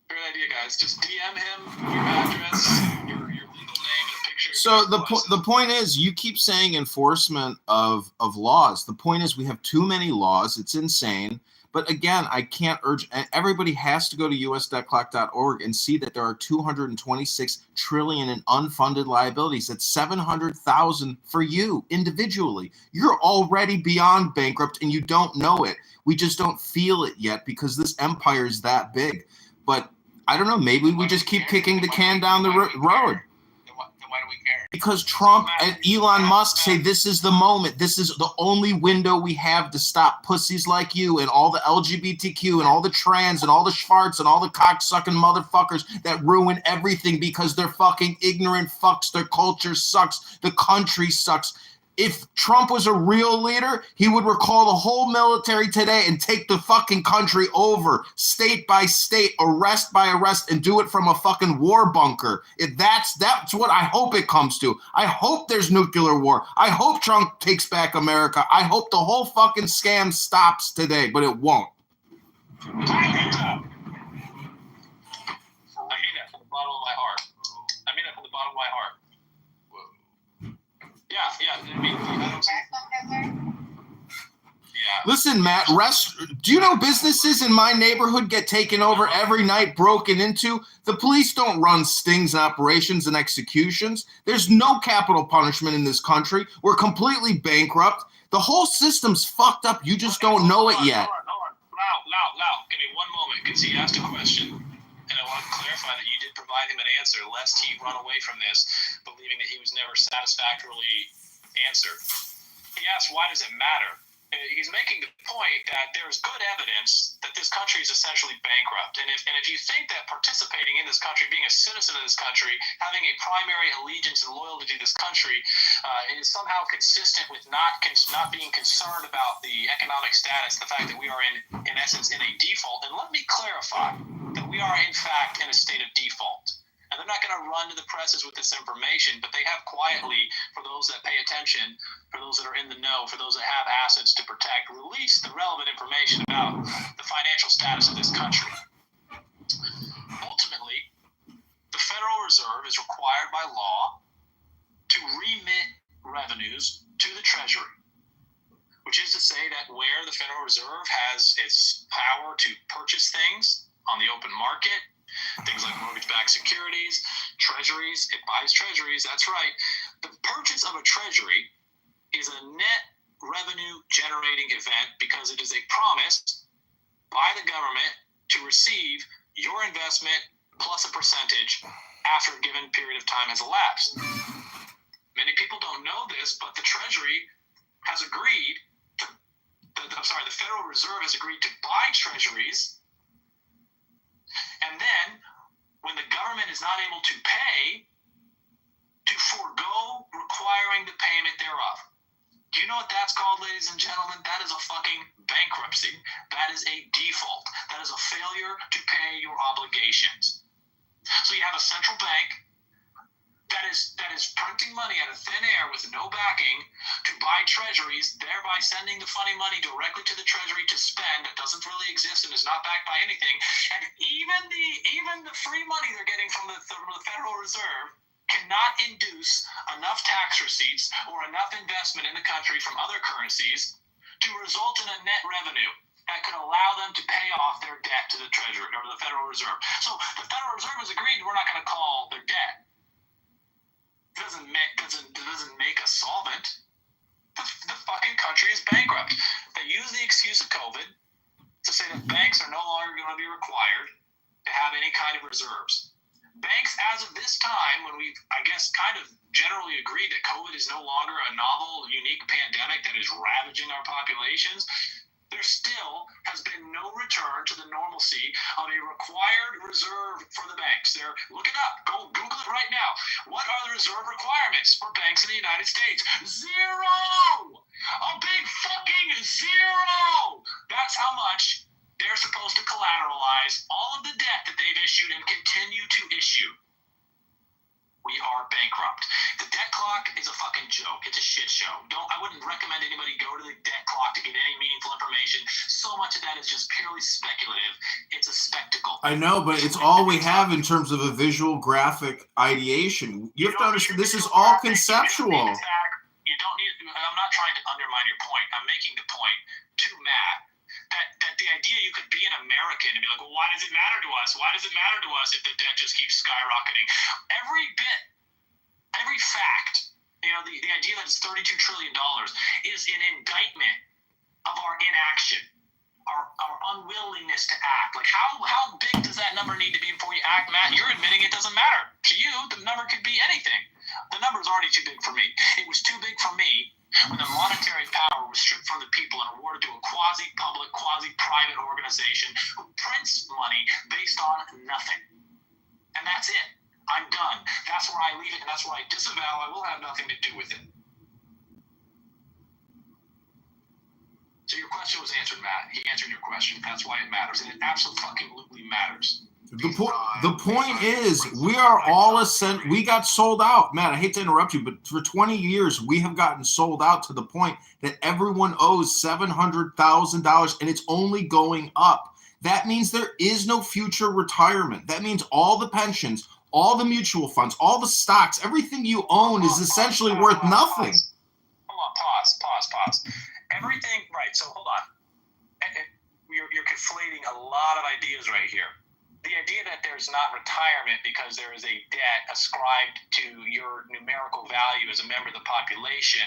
Great idea, guys. Just DM him your address, your legal name, and a picture. So the point is, you keep saying enforcement of laws. The point is, we have too many laws. It's insane. But again, I can't urge. Everybody has to go to us.clock.org and see that there are 226 trillion in unfunded liabilities. That's 700,000 for you individually. You're already beyond bankrupt, and you don't know it. We just don't feel it yet because this empire is that big. But I don't know. Maybe we just keep kicking the can down the road. Then why do we care? Because Trump and Elon Musk say this is the moment. This is the only window we have to stop pussies like you and all the LGBTQ and all the trans and all the schwartz and all the cocksucking motherfuckers that ruin everything because they're fucking ignorant fucks. Their culture sucks. The country sucks. If Trump was a real leader, he would recall the whole military today and take the fucking country over, state by state, arrest by arrest, and do it from a fucking war bunker. That's what I hope it comes to. I hope there's nuclear war. I hope Trump takes back America. I hope the whole fucking scam stops today, but it won't. I mean that from the bottom of my heart. Yeah. I mean, I don't see. Yeah. Listen, Matt, do you know businesses in my neighborhood get taken over every night, broken into? The police don't run stings, operations, and executions. There's no capital punishment in this country. We're completely bankrupt. The whole system's fucked up. You just don't know it yet. Hold on. Loud. Give me one moment, because he asked a question, and I want to clarify that you did provide him an answer, lest he run away from this, believing that he was never satisfactorily answered. He asked, why does it matter? He's making the point that there's good evidence that this country is essentially bankrupt. And if you think that participating in this country, being a citizen of this country, having a primary allegiance and loyalty to this country is somehow consistent with not being concerned about the economic status, the fact that we are in essence in a default. And let me clarify that we are in fact in a state of default. And they're not going to run to the presses with this information, but they have quietly, for those that pay attention, for those that are in the know, for those that have assets to protect, release the relevant information about the financial status of this country. Ultimately, the Federal Reserve is required by law to remit revenues to the Treasury, which is to say that where the Federal Reserve has its power to purchase things on the open market, things like mortgage-backed securities, treasuries, it buys treasuries, that's right. The purchase of a treasury is a net revenue-generating event because it is a promise by the government to receive your investment plus a percentage after a given period of time has elapsed. Many people don't know this, but the Treasury has agreed the Federal Reserve has agreed to buy treasuries. And then, when the government is not able to pay, to forego requiring the payment thereof. Do you know what that's called, ladies and gentlemen? That is a fucking bankruptcy. That is a default. That is a failure to pay your obligations. So you have a central bank that is printing money out of thin air with no backing to buy treasuries, thereby sending the funny money directly to the Treasury to spend that doesn't really exist and is not backed by anything. And even the free money they're getting from the Federal Reserve cannot induce enough tax receipts or enough investment in the country from other currencies to result in a net revenue that could allow them to pay off their debt to the Treasury or the Federal Reserve. So the Federal Reserve has agreed we're not going to call their debt. Doesn't make us solvent. The fucking country is bankrupt. They use the excuse of COVID to say that banks are no longer going to be required to have any kind of reserves. Banks, as of this time, when we've, I guess, kind of generally agreed that COVID is no longer a novel, unique pandemic that is ravaging our populations, there still has been no return to the normalcy of a required reserve for the banks. Look it up. Go Google it right now. What are the reserve requirements for banks in the United States? Zero! A big fucking zero! That's how much they're supposed to collateralize all of the debt that they've issued and continue to issue. We are bankrupt. The debt clock is a fucking joke. It's a shit show. I wouldn't recommend anybody go to the debt clock to get any meaningful information. So much of that is just purely speculative. It's a spectacle. I know, but it's all we have in terms of a visual graphic ideation. You have to understand, this is all conceptual. You don't need, I'm not trying to undermine your point. I'm making the point to Matt that the idea you could be an American and be like, well, why does it matter to us? Why does it matter to us if the debt just keeps skyrocketing? Every fact, the idea that it's $32 trillion is an indictment of our inaction, our unwillingness to act. Like, how big does that number need to be before you act, Matt? You're admitting it doesn't matter. To you, the number could be anything. The number's was already too big for me. It was too big for me when the monetary power was stripped from the people and awarded to a quasi-public, quasi-private organization who prints money based on nothing. And that's it. I'm done. That's where I leave it, and that's where I disavow. I will have nothing to do with it. So your question was answered, Matt. He answered your question. That's why it matters, and it absolutely matters. The point is, we are all we got sold out. Matt, I hate to interrupt you, but for 20 years, we have gotten sold out to the point that everyone owes $700,000, and it's only going up. That means there is no future retirement. That means all the pensions, all the mutual funds, all the stocks, everything you own is essentially worth nothing. Hold on, pause. Everything, right, so hold on. You're conflating a lot of ideas right here. The idea that there's not retirement because there is a debt ascribed to your numerical value as a member of the population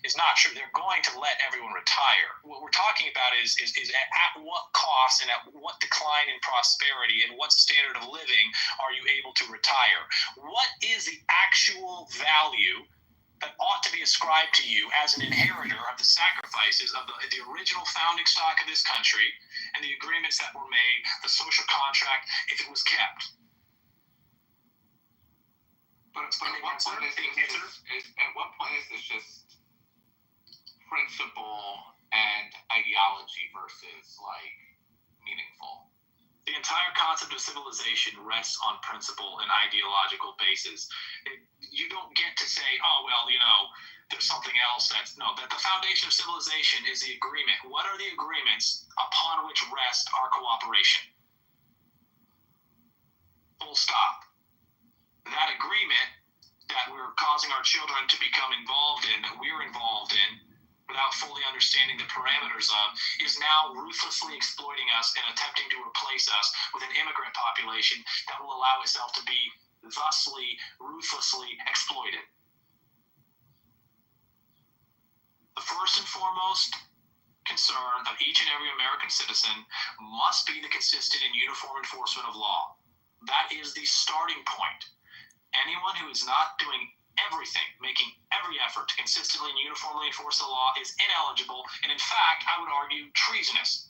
is not true. They're going to let everyone retire. What we're talking about is at what cost and at what decline in prosperity and what standard of living are you able to retire? What is the actual value that ought to be ascribed to you as an inheritor of the sacrifices of the original founding stock of this country and the agreements that were made, the social contract, if it was kept? But at what point is this just principle and ideology versus like meaningful? The entire concept of civilization rests on principle and ideological basis. You don't get to say, oh, well, there's something else that the foundation of civilization is the agreement. What are the agreements upon which rest our cooperation? Full stop. That agreement that we're causing our children to become involved in, that we're involved in, without fully understanding the parameters of, is now ruthlessly exploiting us and attempting to replace us with an immigrant population that will allow itself to be thusly, ruthlessly exploited. The first and foremost concern of each and every American citizen must be the consistent and uniform enforcement of law. That is the starting point. Anyone who is not doing everything, making every effort to consistently and uniformly enforce the law is ineligible, and in fact, I would argue, treasonous.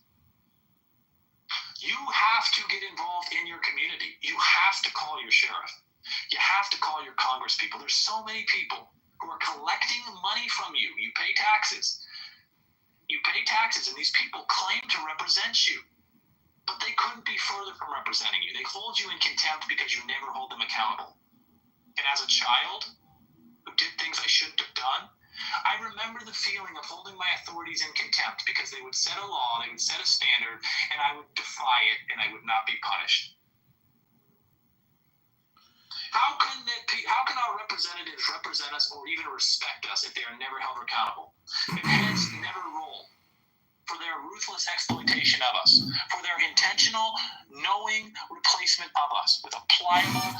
You have to get involved in your community. You have to call your sheriff. You have to call your congresspeople. There's so many people who are collecting money from you. You pay taxes. And these people claim to represent you, but they couldn't be further from representing you. They hold you in contempt because you never hold them accountable. And as a child who did things I shouldn't have done, I remember the feeling of holding my authorities in contempt because they would set a law, they would set a standard, and I would defy it, and I would not be punished. How can our representatives represent us or even respect us if they are never held accountable? If heads never roll for their ruthless exploitation of us, for their intentional, knowing replacement of us with a pliable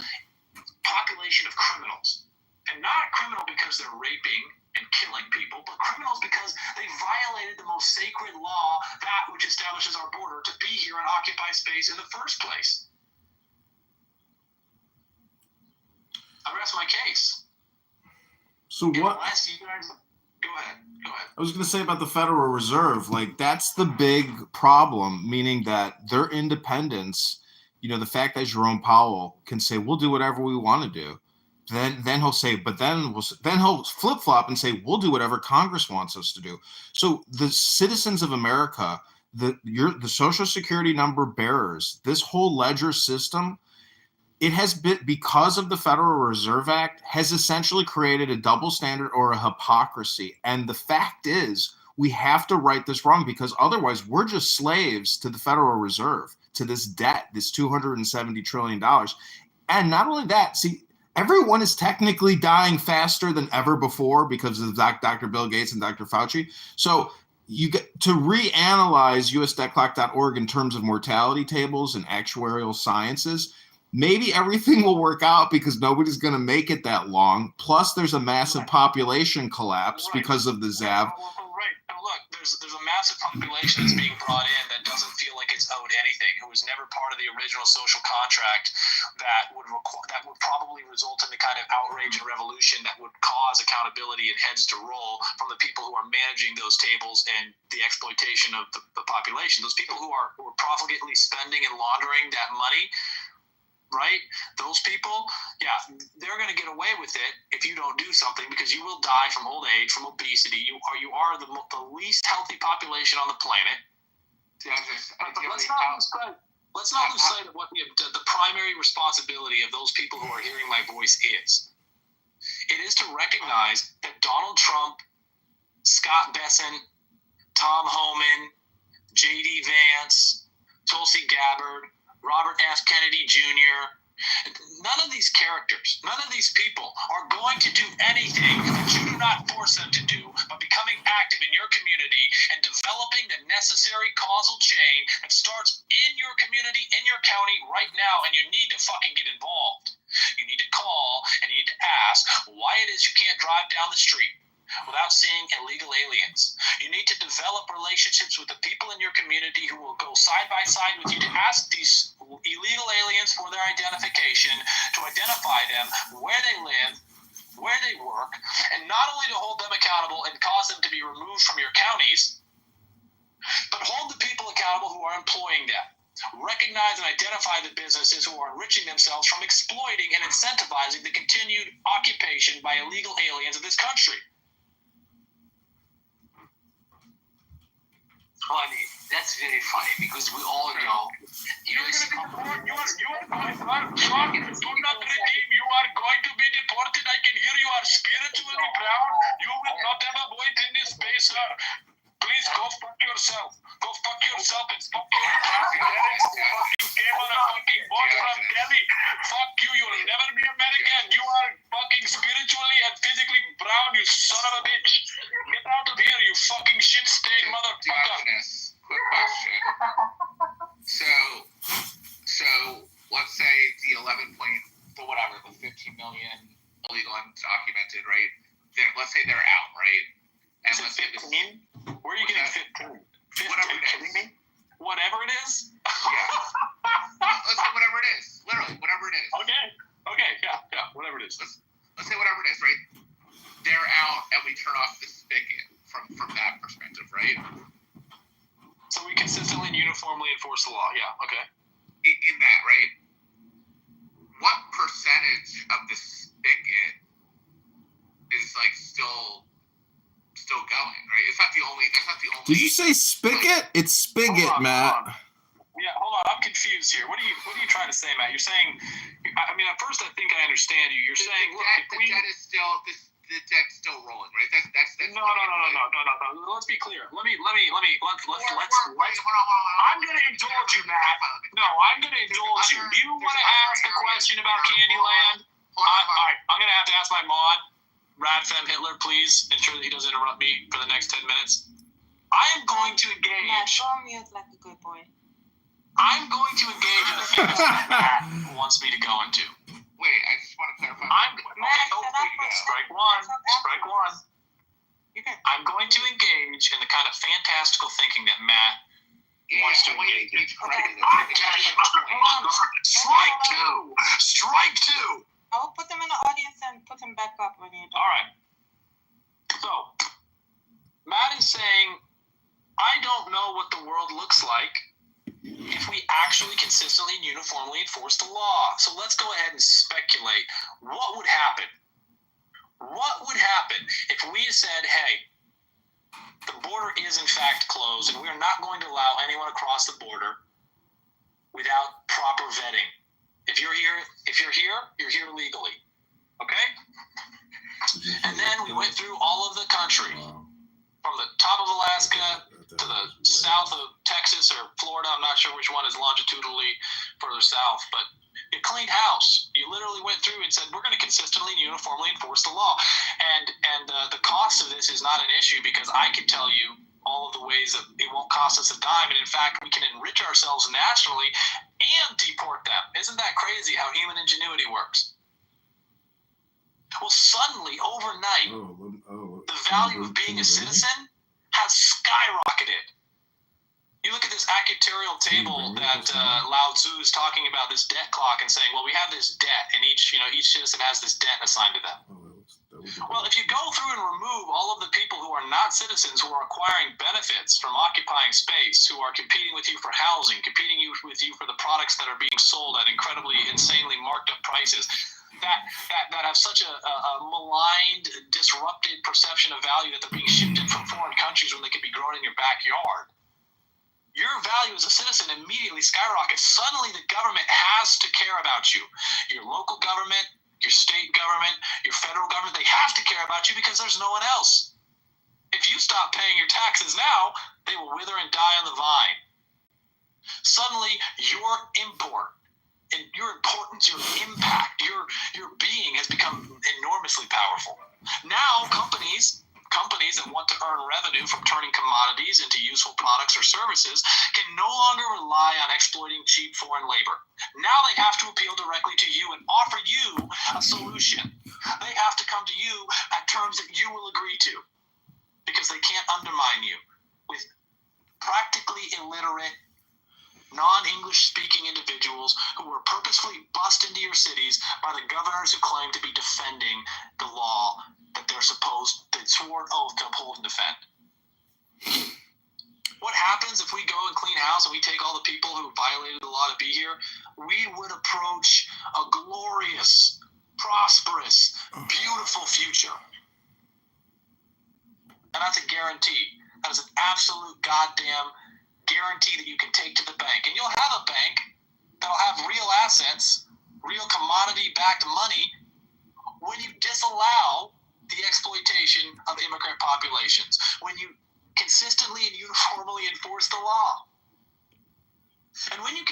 population of criminals. And not criminal because they're raping and killing people, but criminals because they violated the most sacred law, that which establishes our border, to be here and occupy space in the first place. I rest my case. So what? Unless you guys, go ahead. I was going to say about the Federal Reserve, like that's the big problem, meaning that their independence, the fact that Jerome Powell can say, we'll do whatever we want to do. Then he'll say, but then he'll flip-flop and say, we'll do whatever Congress wants us to do. So the citizens of America, the Social Security number bearers, this whole ledger system, it has been, because of the Federal Reserve Act, has essentially created a double standard or a hypocrisy. And the fact is, we have to right this wrong, because otherwise we're just slaves to the Federal Reserve, to this debt, this $270 trillion. And not only that, see, everyone is technically dying faster than ever before because of Dr. Bill Gates and Dr. Fauci. So you get to reanalyze usdebtclock.org in terms of mortality tables and actuarial sciences. Maybe everything will work out because nobody's going to make it that long. Plus, there's a massive population collapse because of the ZAV. Right. Now, look, there's a massive population that's being brought in that doesn't feel like it's owed anything, who was never part of the original social contract that would probably result in the kind of outrage and revolution that would cause accountability and heads to roll from the people who are managing those tables and the exploitation of the population. Those people who are profligately spending and laundering that money, right? Those people, yeah, they're going to get away with it if you don't do something, because you will die from old age, from obesity. You are the least healthy population on the planet. But let's not lose sight of what the primary responsibility of those people who are hearing my voice is. It is to recognize that Donald Trump, Scott Besson, Tom Homan, J.D. Vance, Tulsi Gabbard, Robert F. Kennedy Jr., none of these characters, none of these people are going to do anything that you do not force them to do, but becoming active in your community and developing the necessary causal chain that starts in your community, in your county right now, and you need to fucking get involved. You need to call and you need to ask why it is you can't drive down the street without seeing illegal aliens. You need to develop relationships with the people in your community who will go side by side with you to ask these illegal aliens for their identification, to identify them, where they live, where they work, and not only to hold them accountable and cause them to be removed from your counties, but hold the people accountable who are employing them. Recognize and identify the businesses who are enriching themselves from exploiting and incentivizing the continued occupation by illegal aliens of this country. Funny. That's very funny because we all know You are going to be deported. I can hear you are spiritually brown. You will not have a voice in this space, sir. Please go fuck yourself. Go fuck yourself and fuck your You came on a fucking boat from Delhi. Fuck you. You'll never be American. You are fucking spiritually and physically brown, you son of a bitch. Get out of here, you fucking shit-stained motherfucker. Quick question. So let's say the 15 million illegal undocumented, right? Let's say they're out, right? And is it 15? Where are you getting 15? 15? Are you kidding me? Whatever it is? Yeah. Let's say whatever it is. Literally, whatever it is. Okay, yeah, whatever it is. Let's say whatever it is, right? They're out and we turn off the spigot from that perspective, right? So we consistently and uniformly enforce the law, yeah, okay. In that, right? What percentage of the spigot is like still going, right? That's not the only. Did you say spigot? It's spigot, Matt. Yeah, hold on. I'm confused here. What are you trying to say, Matt? You're saying, I mean, at first I think I understand you. You're saying, look, the debt's still rolling, right? That's No. Let's be clear. Let's. I'm gonna indulge you, Matt. No, I'm gonna indulge you. You want to ask a question about Candyland? All right. I'm gonna have to ask my mod, Radfem Hitler. Please ensure that he doesn't interrupt me for the next 10 minutes. I am going to engage. Matt, go on mute like a good boy. I'm going to engage in the things that Matt wants me to go into. Wait, I just want to clarify. Strike one. I'm going to engage in the kind of fantastical thinking that Matt wants to engage in. Strike two. I will put them in the audience and put them back up when you're done. All right. So, Matt is saying, I don't know what the world looks like if we actually consistently and uniformly enforce the law. So let's go ahead and speculate. What would happen? What would happen if we said, hey, the border is in fact closed and we are not going to allow anyone across the border without proper vetting? If you're here, you're here legally. Okay? And then we went through all of the country, from the top of Alaska to the south of Texas or Florida. I'm not sure which one is longitudinally further south, but you cleaned house. You literally went through and said, we're going to consistently and uniformly enforce the law. And the cost of this is not an issue, because I can tell you all of the ways that it won't cost us a dime. And in fact, we can enrich ourselves nationally and deport them. Isn't that crazy how human ingenuity works? Well, suddenly, overnight, the value of being a citizen has skyrocketed. You look at this actuarial table that Lao Tzu is talking about, this debt clock, and saying, well, we have this debt, and each citizen has this debt assigned to them. Well, if you go through and remove all of the people who are not citizens, who are acquiring benefits from occupying space, who are competing with you for housing, competing with you for the products that are being sold at incredibly, insanely marked up prices, that have such a maligned, disrupted perception of value that they're being shipped in from foreign countries when they could be grown in your backyard, your value as a citizen immediately skyrockets. Suddenly the government has to care about you. Your local government, your state government, your federal government, they have to care about you because there's no one else. If you stop paying your taxes now, they will wither and die on the vine. Suddenly your import and your importance, your impact, your being has become enormously powerful. Now companies that want to earn revenue from turning commodities into useful products or services can no longer rely on exploiting cheap foreign labor. Now they have to appeal directly to you and offer you a solution. They have to come to you at terms that you will agree to, because they can't undermine you with practically illiterate, non-English speaking individuals who were purposefully bussed into your cities by the governors who claim to be defending the law that they swore an oath to uphold and defend. What happens if we go and clean house and we take all the people who violated the law to be here? We would approach a glorious, prosperous, beautiful future. And that's a guarantee. That is an absolute goddamn guarantee that you can take to the bank. And you'll have a bank that'll have real assets, real commodity-backed money, when you disallow the exploitation of immigrant populations, when you consistently and uniformly enforce the law. And when you